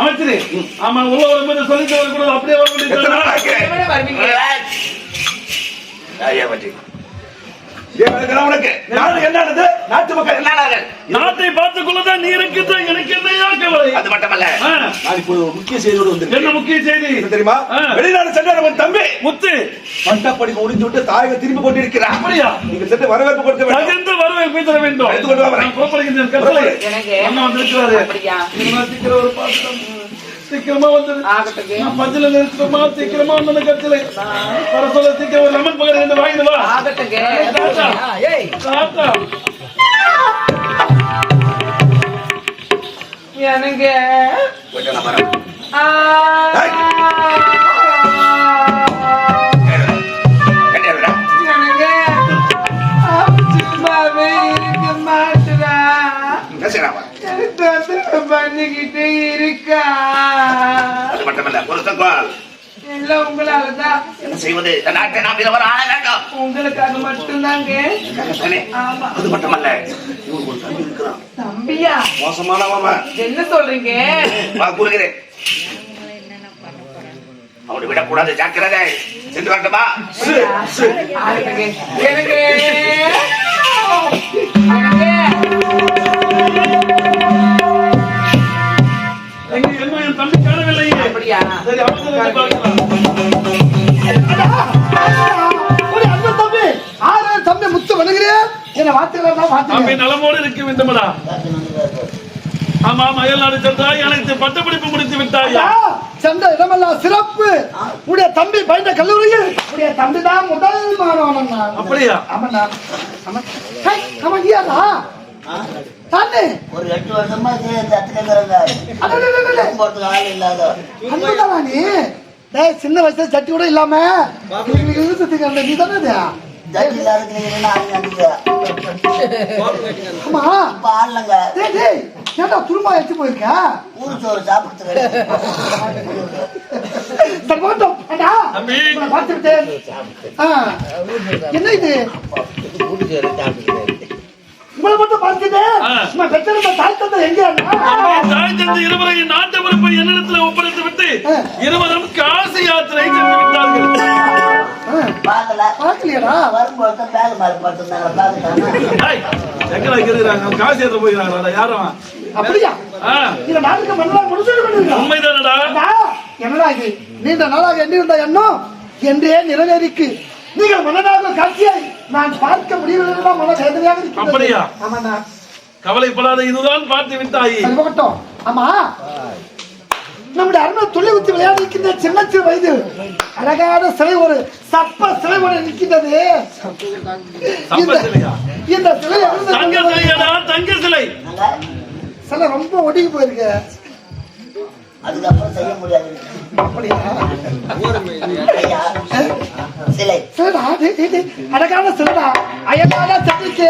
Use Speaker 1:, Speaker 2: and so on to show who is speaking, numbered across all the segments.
Speaker 1: அமைச்சரே, ஆமா உள்ள வரும்போது சொல்லிட்டு வரக்கூடாது, அப்படியே வரக்கூடாது.
Speaker 2: நாட்டு மக்கள் என்ன
Speaker 1: நாட்டை பார்த்துக் கொள்ளதான் நீ இருக்கின்ற எனக்கு என்னையா கவலை?
Speaker 2: அது மட்டுமல்ல, நான் இப்போ ஒரு முக்கிய செய்தியோடு வந்து.
Speaker 1: என்ன முக்கிய செய்தி
Speaker 2: தெரியுமா? வெளிநாடு சென்றவன் தம்பி
Speaker 1: முத்து
Speaker 2: பட்டப்படிப்பு முடிஞ்சு விட்டு தாயக திரும்பி கொண்டிருக்கிறார்.
Speaker 1: அப்படியா?
Speaker 2: நீங்க சென்று வரவேற்பு கொடுக்க வேண்டும்.
Speaker 1: தகுந்த வரவேற்பு தர வேண்டும்.
Speaker 2: எடுத்துக்கொண்டு வரேன்.
Speaker 1: கோபப்படுகின்றேன். கட்டளை அண்ணா வந்திருக்கிறாரு. அப்படியா? சீக்கிரம் ஒரு பாத்திரம் சீக்கிரமா வந்துரு. நான் பஞ்சல நிறுத்தமா சீக்கிரமா வந்து கட்டளை வர சொல்ல சீக்கிரம் ஒரு லெமன் பகல் ரெண்டு வாங்கிட்டு வா.
Speaker 3: எனக்கு பண்ணிக்கிட்டே இருக்கா.
Speaker 2: அது மட்டுமல்ல, பொருத்தங்கோள்
Speaker 3: எல்லாம் உங்களாலதான்.
Speaker 2: என்ன செய்வது? நாட்டை நாம் இதை வர ஆள வேண்டும்.
Speaker 3: உங்களுக்காக மட்டும்தாங்க.
Speaker 2: அது மட்டுமல்ல, இவன் ஒரு தம்பி இருக்கிறான்.
Speaker 3: தம்பியா?
Speaker 2: மோசமானவன்.
Speaker 3: என்ன சொல்றீங்க?
Speaker 2: கூறுகிறேன், அவனை விடக்கூடாது, ஜாக்கிரதை. சென்று வரட்டுமா?
Speaker 3: எனக்கு
Speaker 1: என் தம்பி காணவில்லையே.
Speaker 3: அப்படியா?
Speaker 1: சரி, அவசரம் பார்க்கலாம்.
Speaker 4: தம்பி முத்து வணங்குறேன். என்ன வார்த்தை
Speaker 1: நலமோடு இருக்க வேண்டுமடா. ஆமா, அயல்நாடு சென்றாய், அனைத்து பட்டப்படிப்பு முடித்து விட்டாயா?
Speaker 4: சென்ற இடமெல்லாம் சிறப்பு. உடைய தம்பி பயின்ற கல்லூரியில் உடைய தம்பி தான் முதல் மாணவன்.
Speaker 1: அப்படியா?
Speaker 4: ஆமாண்ணா. தானே
Speaker 5: ஒரு 8 வருஷமா
Speaker 4: சின்ன வயசுல சட்டி கூட இல்லாம நீ தானே. துரும்பா எடுத்து போயிருக்க
Speaker 5: ஊரு சாப்பிட்டு
Speaker 4: என்ன இது உங்களை மட்டும் பார்த்துட்டு தாய் தந்தை எங்க?
Speaker 1: தாய் தந்தை இருவரையும் நாட்டு பொறுப்பை என்னிடத்தில் ஒப்படைத்து விட்டு இருவரும் காசி யாத்திரை சென்று விட்டார்கள்.
Speaker 4: பார்க்கலையா?
Speaker 5: வரும்போது பேக மாதிரி
Speaker 1: இருக்கிறாங்க, காசி யாத்திரை போயிருக்காங்க. யாரும்
Speaker 4: அப்படியா? இந்த நாட்டுக்கு மன்னரா முடிச்சு
Speaker 1: உண்மைதானடா.
Speaker 4: என்னடா இது? நீண்ட நாளாக எண்ணிருந்த எண்ணம் என்றே நிறைவேறிக்கு. நீங்கள் மன்னனாக காட்சியை நான் பார்க்க முடியவில்லை. மன வேதனையாக இருக்கிறது.
Speaker 1: அப்படியா?
Speaker 4: ஆமாண்ணா.
Speaker 1: கவலைப்படாத, இதுதான் பார்த்து விட்டாயி.
Speaker 4: ஆமா, நம்முடைய அருமை துள்ளி ஊத்தி விளையாடி இருக்கின்ற சின்ன சிறு வயது அழகான சிலை, ஒரு சப்ப சிலை ஒன்று நிற்கின்றது. இந்த சிலை
Speaker 1: தங்க சிலை
Speaker 4: சிலை ரொம்ப ஒடுங்கி போயிருக்கு.
Speaker 5: அதுக்கப்புறம் செய்ய முடியாது.
Speaker 4: அப்படியா?
Speaker 5: சிலை
Speaker 4: அழகான சிலைடா. அயலான சிலைக்கு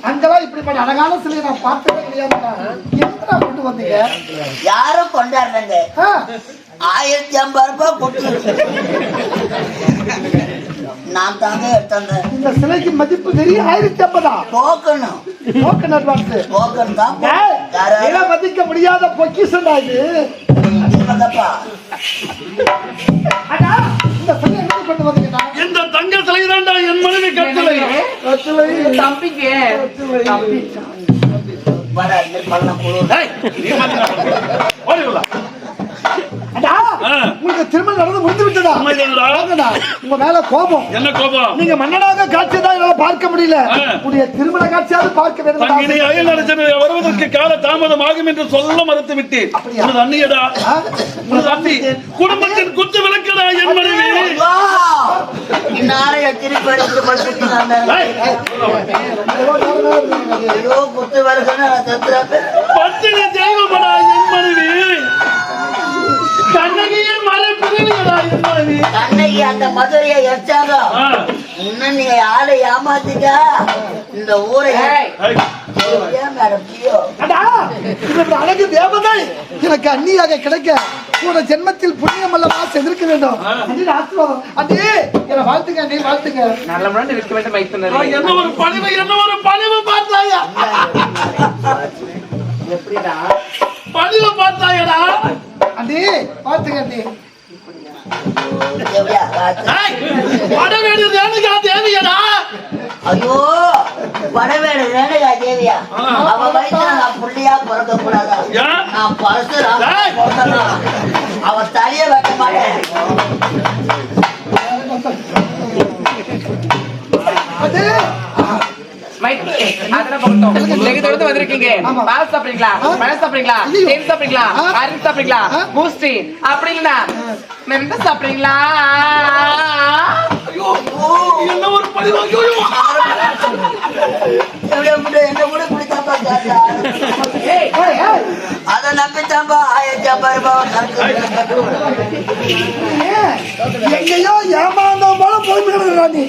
Speaker 4: அங்கெல்லாம் இப்படிப்பட்ட அழகான சிலையை நான் பார்த்ததே கிடையாதுடா. எங்கடா கொண்டு வந்தீங்க?
Speaker 5: யாரும் கொண்டாடுறாங்க. 1050 ரூபாய் கொடுத்து நான் தாங்க எடுத்தேன். இந்த
Speaker 4: சிலைக்கு மதிப்பு வெறும் 1050.
Speaker 5: டோக்கனும்
Speaker 4: டோக்கன் அட்வான்ஸ்.
Speaker 5: டோக்கன் தான்
Speaker 4: மதிக்க முடியாத பொக்கிஷன் இது.
Speaker 1: இந்த தங்க சிலை தான்டா என் மனைவி கட்டளை.
Speaker 3: தம்பிக்கு
Speaker 4: உங்களுக்கு திருமணம் நடந்து முடிந்து விட்டதா? உங்க மேல கோபம்.
Speaker 1: என்ன கோபம்?
Speaker 4: நீங்க மன்னனாக காட்சி தான் என்னால பார்க்க முடியல. உடைய திருமண காட்சியாவது பார்க்க வேண்டும்.
Speaker 1: அயல்நாடு வருவதற்கு கால தாமதம் ஆகும் என்று சொல்ல மறுத்து விட்டேன். அண்ணியடா, அண்ணி குடும்பத்தின் குத்து விளக்கடா என் மனைவி.
Speaker 5: குத்து
Speaker 1: பத்தினி தெய்வமடா என் மனைவி. கண்ணகியின் மலை பிரிவியடா என் மனைவி.
Speaker 5: கண்ணகி அந்த மதுரையை எச்சாங்க. இன்னும் நீங்க யாரை ஏமாத்திக்க இந்த ஊரை
Speaker 4: அழகு தேவதை எனக்கு அந்நியாக கிடைக்க உன ஜென்மத்தில் புண்ணியம் அல்லவா செதிர்க்க வேண்டும். அண்ணே என்ன வாழ்த்துங்க. அண்ணே வாழ்த்துங்க.
Speaker 3: நல்ல முறை இருக்க வேண்டும்.
Speaker 1: என்ன ஒரு பணிவு, என்ன ஒரு பணிவு பார்த்தாயா?
Speaker 3: எப்படிடா
Speaker 1: பணிவு பார்த்தாயடா?
Speaker 4: அண்ணே பாத்துக்க அண்ணே.
Speaker 5: தேவியா ராஜா.
Speaker 1: வடவேடு ரேணுகா தேவியடா.
Speaker 5: ஐயோ வடவேடு ரேணுகா தேவியா. அவ வயிற்றுல நான் புள்ளியா பிறக்க கூடாதா? நான் பரசுராம பிறந்தனா அவ தலைய வைக்க மாட்டேன்.
Speaker 4: அண்ணே
Speaker 3: அதெல்லாம் போகட்டும். இன்னைக்கு தொடர்ந்து வந்திருக்கீங்க. பால் சாப்பிடுறீங்களா? பழம் சாப்பிடுறீங்களா? தேன் சாப்பிடுறீங்களா? அரிசி சாப்பிடுறீங்களா? பூஸ்டி அப்படிங்களா? மென்ன சாப்பிடுறீங்களா?
Speaker 1: என்ன ஒரு பழி வாங்கி
Speaker 5: என்ன கூட பிடிச்சாப்பா கேட்டா அதை நம்பிச்சாம்பா 1000
Speaker 4: எங்கேயோ ஏமாந்த போல போய் கிடக்குறா நீ.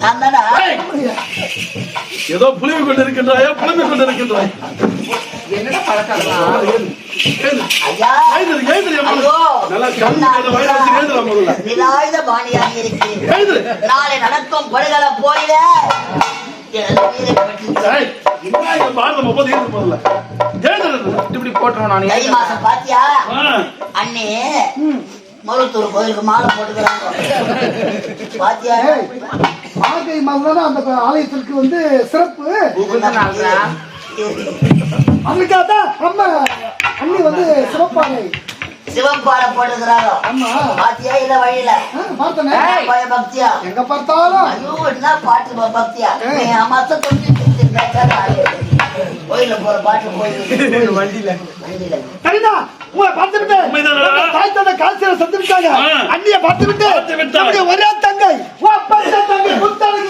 Speaker 5: நான் தானே
Speaker 1: ஏதோ புளிவு கொண்டிருக்கின்றாயா புளிவு கொண்டிருக்கின்றாய்.
Speaker 3: என்னடா பழக்கம்?
Speaker 5: ஐயா நிலாயுத பாணியாக இருக்கிறேன். நாளை நடக்கும் படுகள போயில
Speaker 3: இப்படி போட்டுருவோம். நான்
Speaker 5: தை மாசம் பாத்தியா அண்ணே மருவத்தூர் கோயிலுக்கு மாலை போட்டுக்கிறாங்க பாத்தியா?
Speaker 4: மார்கழி மாதம் அந்த ஆலயத்திற்கு வந்து சிறப்பு. அதுக்காக தான் நம்ம அண்ணி வந்து சிவப்பாறை
Speaker 5: சிவப்பாறை போட்டுக்கிறாங்க. பாத்தியா இல்ல வழியில பக்தியா
Speaker 4: எங்க பார்த்தாலும்
Speaker 5: ஐயோ என்ன பாட்டு பக்தியா மத்த கோயில போற பாட்டு கோயில் வண்டியில
Speaker 4: சரிதா உங்களை பார்த்து விட்டு தாய் தந்தை காசியில சந்து விட்டாங்க. அண்ணிய பார்த்து விட்டு ஒரே தங்கை தங்கை புத்தகி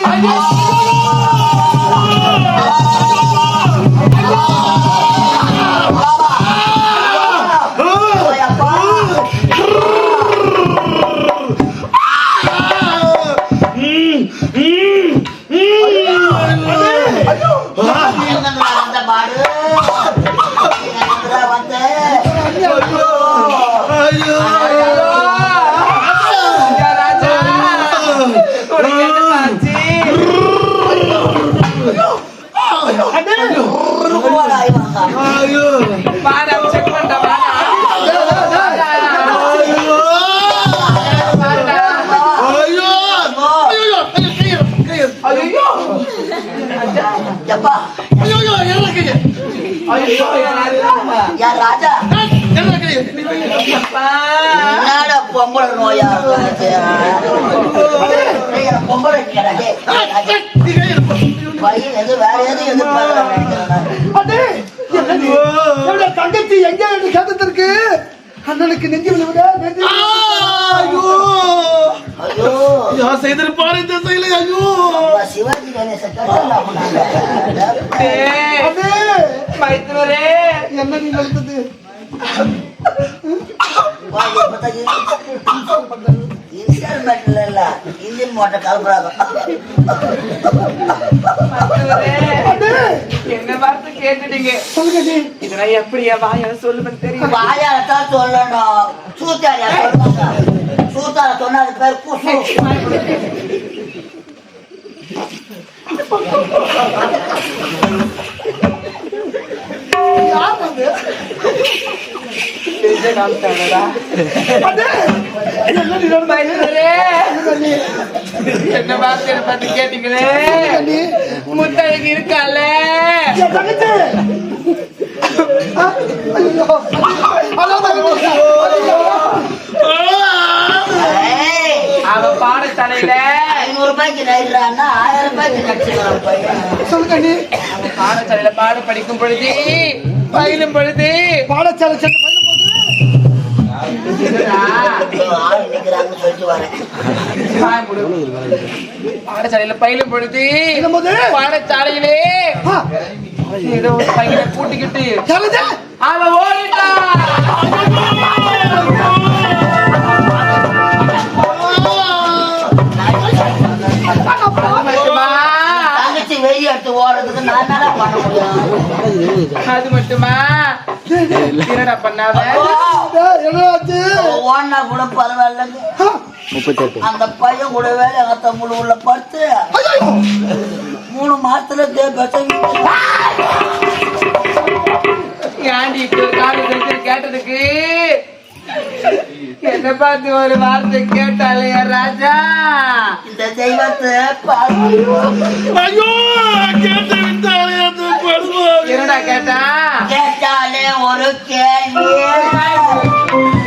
Speaker 4: ராஜா பொம்பளை நோயா பொம்பளை பையன் எது வேற எது எதிர்பார்க்க தங்கச்சி எங்க கேட்டதற்கு அண்ணனுக்கு நெஞ்சு விழுவுட
Speaker 1: செய்திருப்பாரு இந்த செயலை. ஐயோ
Speaker 5: சிவாஜி கணேசன்
Speaker 3: மைத்துனரே
Speaker 4: என்ன நீ நடந்தது
Speaker 5: இன்ஸ்டால்மெண்ட்ல இல்ல இன்ஜின் மோட்டர் கலப்புறாங்க.
Speaker 3: என்ன வார்த்தை கேட்டுட்டீங்க? இதெல்லாம் எப்படியா வாயால சொல்லுவேன்னு தெரியும்.
Speaker 5: வாயாலத்தான் சொல்லணும். சூத்தாரியா சொல்லுவாங்க. சூத்தார சொன்னா அது பேர் குசு.
Speaker 3: என்ன வார்த்தை பத்தி கேட்டீங்களே? முத்தழகி இருக்கால அவ பாடசாலையில
Speaker 5: 500 ரூபாய்க்கு நைட்றான்னா 1000 ரூபாய்க்கு நடிச்சுக்கிறான் பையன்.
Speaker 3: பாடசாலையில பாட படிக்கும் பொழுது பயிலும் பொழுது
Speaker 4: பாடசாலை சென்று பயிலும் போது
Speaker 5: ஆள் நிக்கிறாங்கன்னு சொல்லிட்டு வரேன்.
Speaker 3: பாடசாலையில பயிலும் பொழுது பாடசாலையிலே ஏதோ ஒரு பையனை கூட்டிக்கிட்டு அவ ஓடிட்டா.
Speaker 5: தங்கச்சி வெறி எடுத்து ஓடுறதுக்கு நான் என்ன பண்ண முடியும்?
Speaker 3: அது மட்டுமா என்னடா பண்ணாவ?
Speaker 5: ஓடினா கூட பரவாயில்லைங்க. அந்த பையன் கூட வேலை எங்க தம்புல உள்ள படுத்து 3 மாசத்துல
Speaker 3: ஏன்டி இப்படி ஒரு காலம் செஞ்சு கேட்டதுக்கு என்ன பார்த்து ஒரு வார்த்தை கேட்டாலே ராஜா
Speaker 5: இந்த தெய்வத்தை பாரு.
Speaker 1: ஐயோ கேட்டு விட்டாலே அது படுவாங்க.
Speaker 3: என்னடா கேட்டா
Speaker 5: கேட்டாலே ஒரு கேள்வி.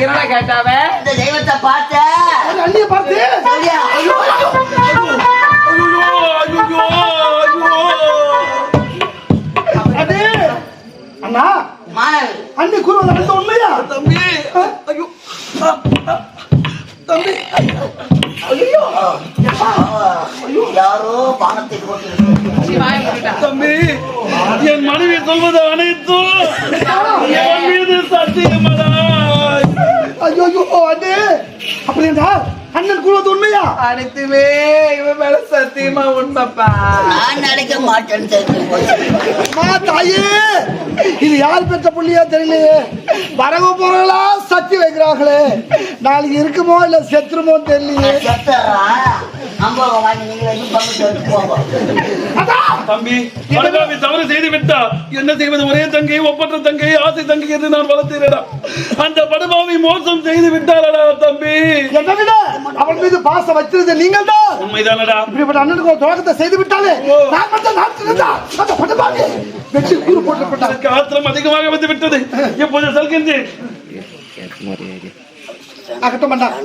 Speaker 3: என்னடா கேட்டாவ
Speaker 5: இந்த தெய்வத்தை பார்த்த
Speaker 4: ஒரு அண்ணிய பார்த்து
Speaker 5: சரியா?
Speaker 1: ஐயோ ஐயோ ஐயோ
Speaker 4: அடே அண்ணா
Speaker 5: மாணவி
Speaker 4: அண்ணி கூறுவது அந்த உண்மையா
Speaker 1: தம்பி ஐயோ தம்பி
Speaker 5: யாரோ பானத்தை போட்டு
Speaker 1: தம்பி என் மனைவி சொல்வது அனைத்தும் என் மீது சத்தியமடா.
Speaker 4: ஐயோ ஐயோ அண்ணே அப்படின்னா அண்ணன் கூறுவது உண்மையா
Speaker 3: அனைத்துமே இவன் மேல சத்தியமா உண்மைப்பா
Speaker 5: நான் நடக்க மாட்டேன்னு தெரிஞ்சு போச்சு.
Speaker 4: அம்மா தாயே இது யார் பெற்ற புள்ளியா தெரியலையே வரவு பொருளா சத்தி வைக்கிறார்களே நாளைக்கு இருக்குமோ இல்ல செத்துருமோ தெரியலையே
Speaker 5: அம்பகம் வாங்கி நீங்க வச்சு பங்கு எடுத்து போங்க.
Speaker 1: தம்பி படுகாவி தவறு செய்து விட்டா என்ன செய்வது? ஒரே தங்கை ஒப்பற்ற தங்கை ஆசை தங்கை என்று நான் வளர்த்தேனடா. அந்த படுபாவி மோசம் செய்து விட்டாரடா தம்பி.
Speaker 4: என்னை விட அவன் மீது பாசம் வச்சிருந்த நீங்கள் தான்
Speaker 1: உண்மைதானடா.
Speaker 4: இப்படிப்பட்ட அண்ணனுக்கு ஒரு துவக்கத்தை செய்து விட்டாலே நான் மட்டும் நாட்டிருந்தா அந்த படுபாவி வெற்றி கூறு போட்டப்பட்டார்.
Speaker 1: எனக்கு ஆத்திரம் அதிகமாக வந்து விட்டது. இப்போது செல்கின்றேன்.
Speaker 4: கட்ட மாட்டான்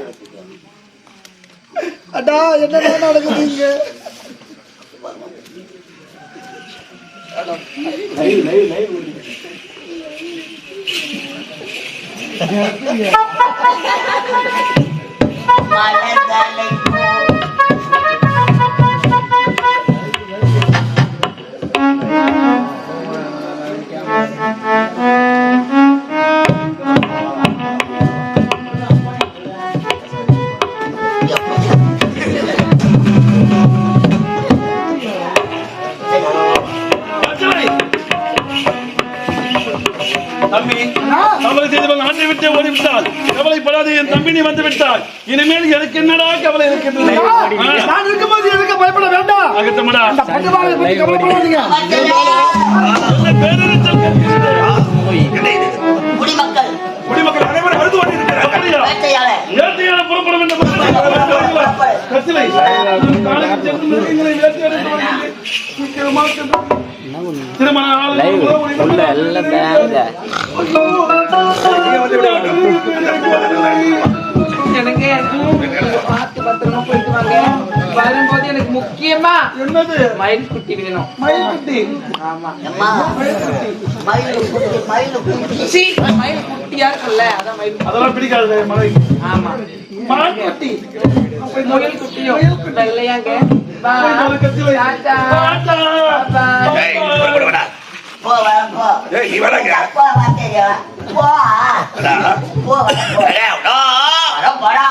Speaker 4: அடா என்ன நடக்குது இங்க
Speaker 5: மலர்தலை
Speaker 1: தம்பி தவறு செய்தவன் ஆண்டை விட்டு ஓடிவிட்டால் கவலைப்படாது. என் தம்பி நீ வந்து விட்டால் இனிமேல் எனக்கு என்னடா கவலை இருக்கின்றது?
Speaker 4: நான் இருக்கும்போது எதுக்கு பயப்பட வேண்டாம்
Speaker 1: அகத்தமடா
Speaker 4: அந்த படுபாவை பற்றி கவலைப்படாதீங்க
Speaker 5: குடிமக்கள்
Speaker 1: குடிமக்கள் அனைவரும் அழுது கொண்டிருக்கிறார். அப்படியா?
Speaker 5: வேட்டையாளர்
Speaker 1: வேட்டையாட புறப்படும் என்ற கத்திலை காலையில் சென்று மிருகங்களை வேட்டையாட திருமண
Speaker 3: எனக்கு பார்த்து பத்திரமா போயிட்டு வாங்க. வரும்போது எனக்கு முக்கியமா
Speaker 1: என்னது?
Speaker 3: மயில் குட்டி வேணும்.
Speaker 1: மயில்குட்டி.
Speaker 3: ஆமா
Speaker 5: அம்மா மயில் குட்டி
Speaker 3: சீ, மயில் குட்டியா இருக்குல்ல அதான் மயில் குட்டி.
Speaker 1: அதெல்லாம் பிடிக்காது மலை.
Speaker 3: ஆமா
Speaker 1: மயில்குட்டி.
Speaker 3: முயல் குட்டியும் வெள்ளையாங்க. பா.
Speaker 1: கத்திலை.
Speaker 3: டாடா.
Speaker 1: டாடா.
Speaker 3: பாய்.
Speaker 2: ஏய், புறப்படுடா.
Speaker 5: போ போ
Speaker 2: ஏய், நீ வராங்க.
Speaker 5: போ வாத்தேயா போ
Speaker 2: அடா.
Speaker 5: போ
Speaker 2: அடா, அடா.
Speaker 5: வர போடா